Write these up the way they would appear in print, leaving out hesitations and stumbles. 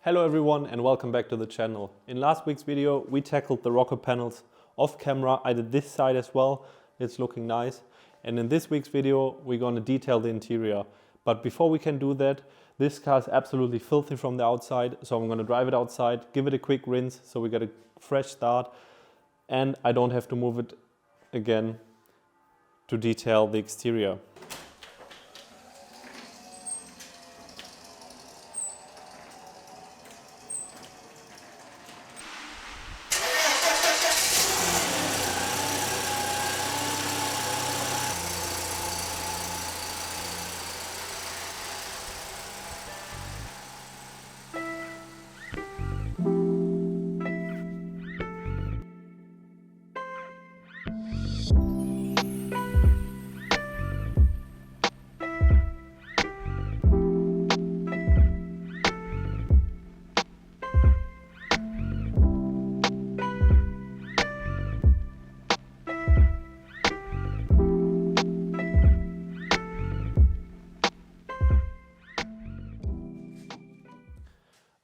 Hello everyone and welcome back to the channel. In last week's video we tackled the rocker panels off camera. I did this side as well, it's looking nice. And in this week's video we're going to detail the interior. But before we can do that, this car is absolutely filthy from the outside, so I'm going to drive it outside, give it a quick rinse so we get a fresh start and I don't have to move it again to detail the exterior.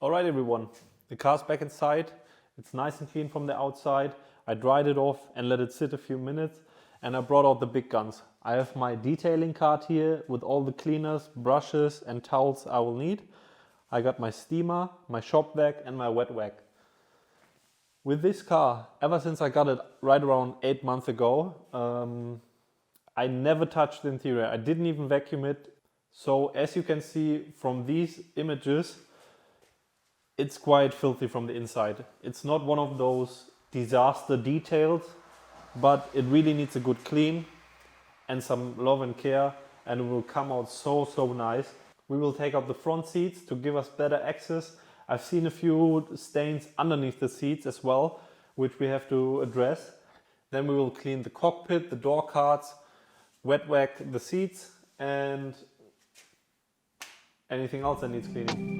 Alright everyone, the car's back inside, it's nice and clean from the outside. I dried it off and let it sit a few minutes and I brought out the big guns. I have my detailing cart here with all the cleaners, brushes and towels I will need. I got my steamer, my shop vac and my wet vac. With this car, ever since I got it right around 8 months ago, I never touched the interior. I didn't even vacuum it. So as you can see from these images, it's quite filthy from the inside. It's not one of those disaster details, but it really needs a good clean and some love and care, and it will come out so nice. We will take out the front seats to give us better access. I've seen a few stains underneath the seats as well, which we have to address. Then we will clean the cockpit, the door cards, wet vac the seats and anything else that needs cleaning.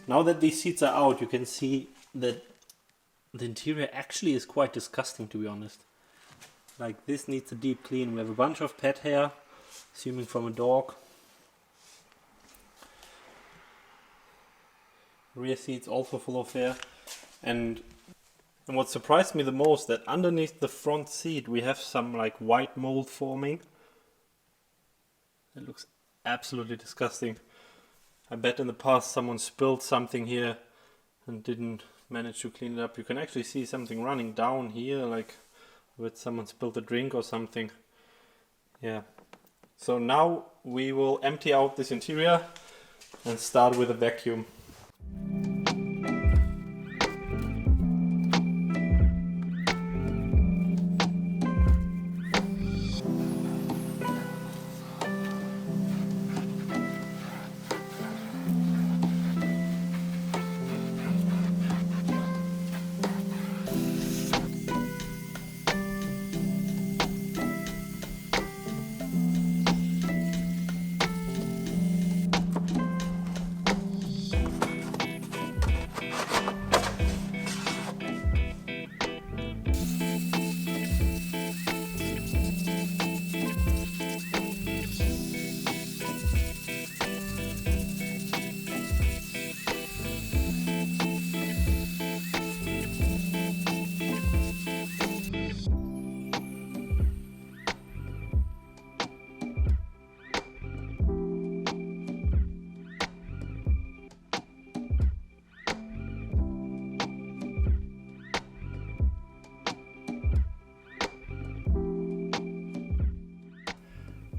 Now that these seats are out, you can see that the interior actually is quite disgusting, to be honest. Like, this needs a deep clean. We have a bunch of pet hair, assuming from a dog. Rear seats also full of hair. And what surprised me the most, that underneath the front seat we have some like white mold forming. It looks absolutely disgusting. I bet in the past someone spilled something here and didn't manage to clean it up. You can actually see something running down here, like with someone spilled a drink or something. Yeah. So now we will empty out this interior and start with a vacuum.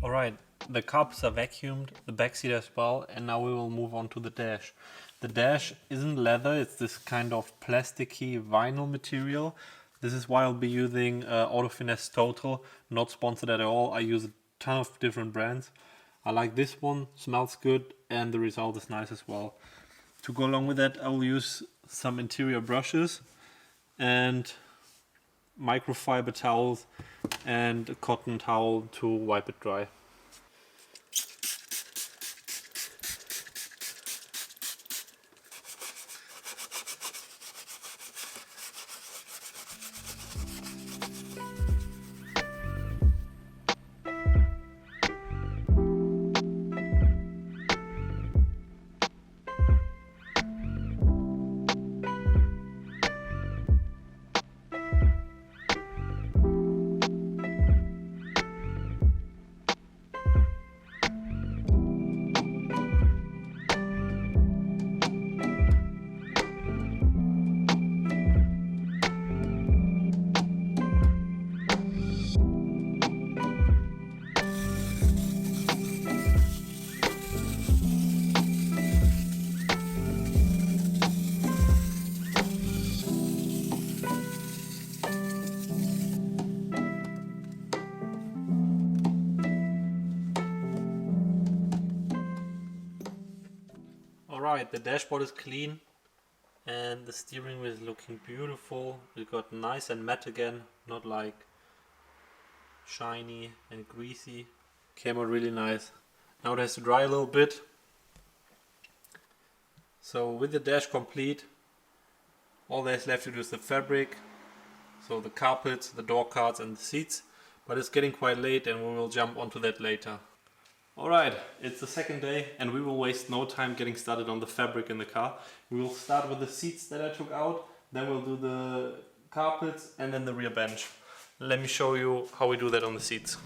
Alright, the cups are vacuumed, the back seat as well, and now we will move on to the dash. The dash isn't leather, it's this kind of plasticky vinyl material. This is why I'll be using Auto Finesse Total, not sponsored at all. I use a ton of different brands. I like this one, smells good, and the result is nice as well. To go along with that, I will use some interior brushes and microfiber towels and a cotton towel to wipe it dry. Alright, the dashboard is clean and the steering wheel is looking beautiful. It got nice and matte again, not like shiny and greasy. Came out really nice. Now it has to dry a little bit. So with the dash complete, all there's left to do is the fabric, so the carpets, the door cards and the seats. But it's getting quite late and we will jump onto that later. Alright, it's the second day and we will waste no time getting started on the fabric in the car. We will start with the seats that I took out, then we'll do the carpets and then the rear bench. Let me show you how we do that on the seats.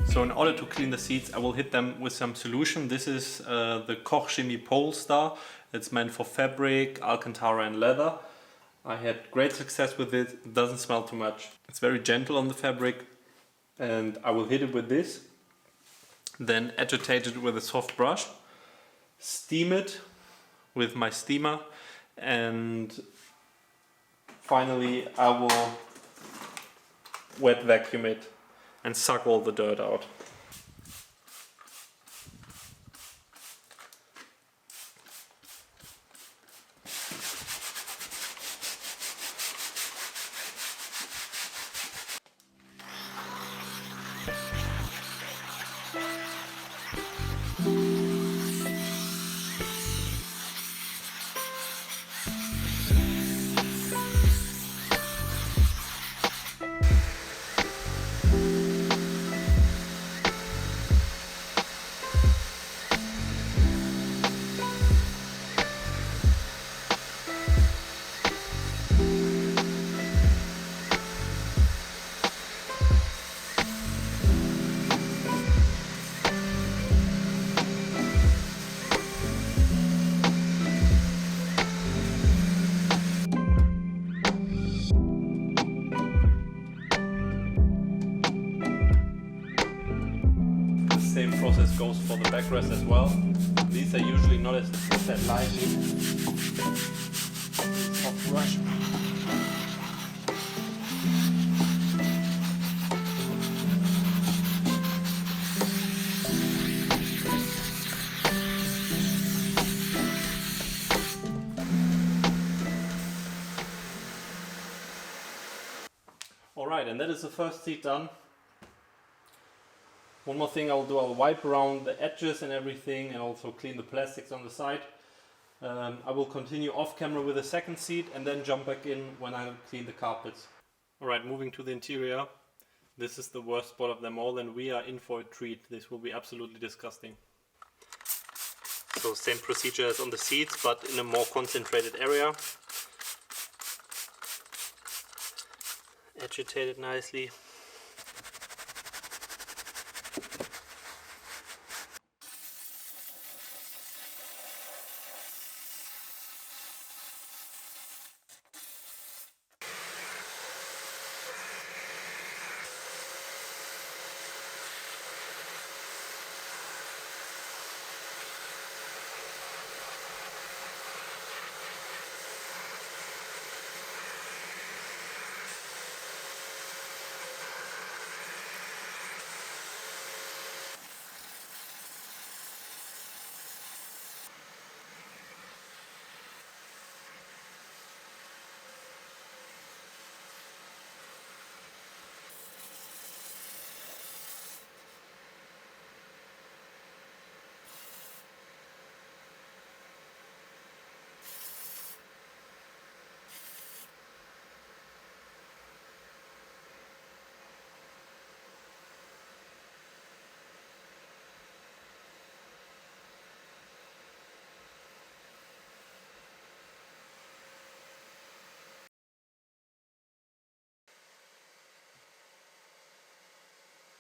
So in order to clean the seats, I will hit them with some solution. This is the Koch Chemie Polestar. It's meant for fabric, Alcantara and leather. I had great success with it. It doesn't smell too much. It's very gentle on the fabric and I will hit it with this. Then agitate it with a soft brush. Steam it with my steamer and finally I will wet vacuum it and suck all the dirt out. Same process goes for the backrest as well. These are usually not as that lively. Soft brush. Alright, and that is the first seat done. One more thing I'll do, I'll wipe around the edges and everything and also clean the plastics on the side. I will continue off camera with the second seat and then jump back in when I clean the carpets. Alright, moving to the interior. This is the worst spot of them all and we are in for a treat. This will be absolutely disgusting. So same procedure as on the seats but in a more concentrated area. Agitate it nicely.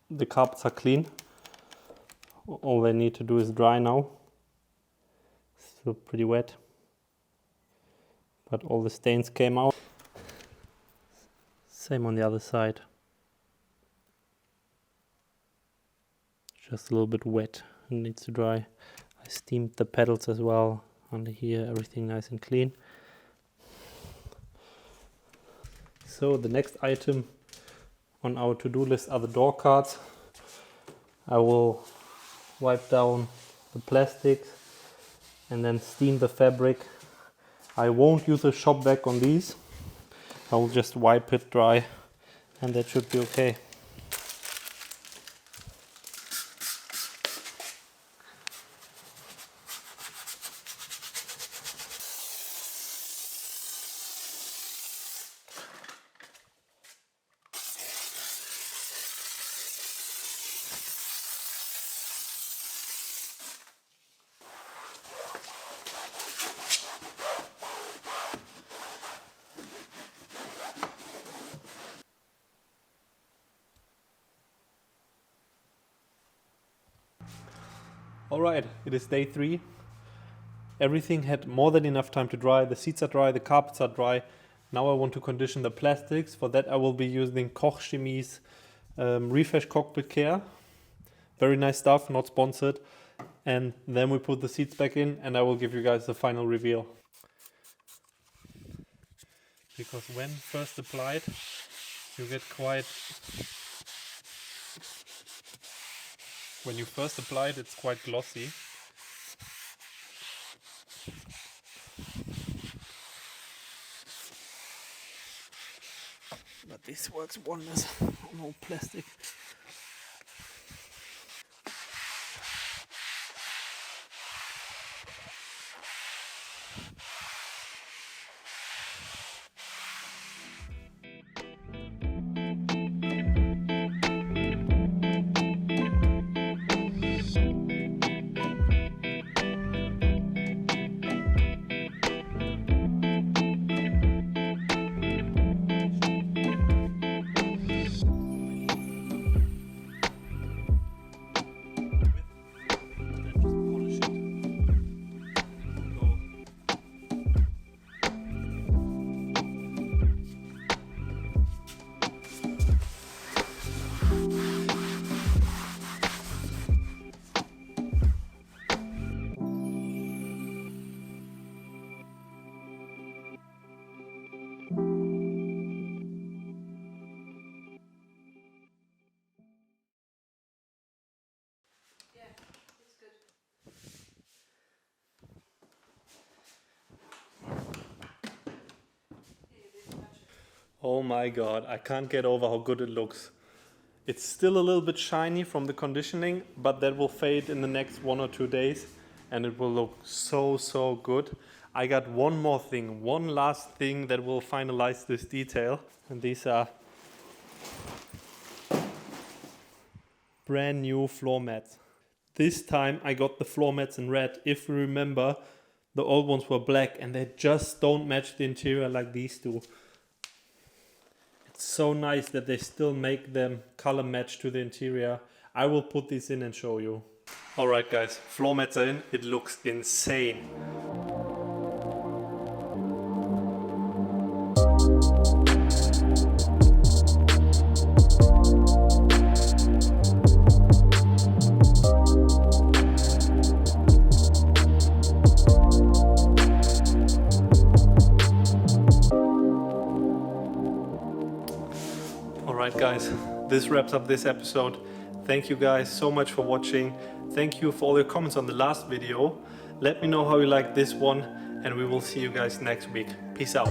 The carpets are clean. All they need to do is dry now. Still pretty wet, but all the stains came out. Same on the other side. Just a little bit wet and needs to dry. I steamed the pedals as well. Under here, everything nice and clean. So the next item on our to-do list are the door cards. I will wipe down the plastics and then steam the fabric. I won't use a shop vac on these. I will just wipe it dry and that should be okay. Alright, it is day 3. Everything had more than enough time to dry. The seats are dry, the carpets are dry. Now I want to condition the plastics. For that I will be using Koch Chemie's Refresh Cockpit Care. Very nice stuff, not sponsored. And then we put the seats back in and I will give you guys the final reveal. Because when first applied, you get when you first apply it, it's quite glossy. But this works wonders on all plastic. Oh my god, I can't get over how good it looks. It's still a little bit shiny from the conditioning, but that will fade in the next 1 or 2 days and it will look so good. I got one more thing, one last thing that will finalize this detail, and these are brand new floor mats. This time I got the floor mats in red. If you remember, the old ones were black and they just don't match the interior like these do. It's so nice that they still make them color match to the interior. I will put these in and show you. Alright guys, floor mats are in. It looks insane. Alright guys, this wraps up this episode. Thank you guys so much for watching. Thank you for all your comments on the last video. Let me know how you like this one and we will see you guys next week. Peace out.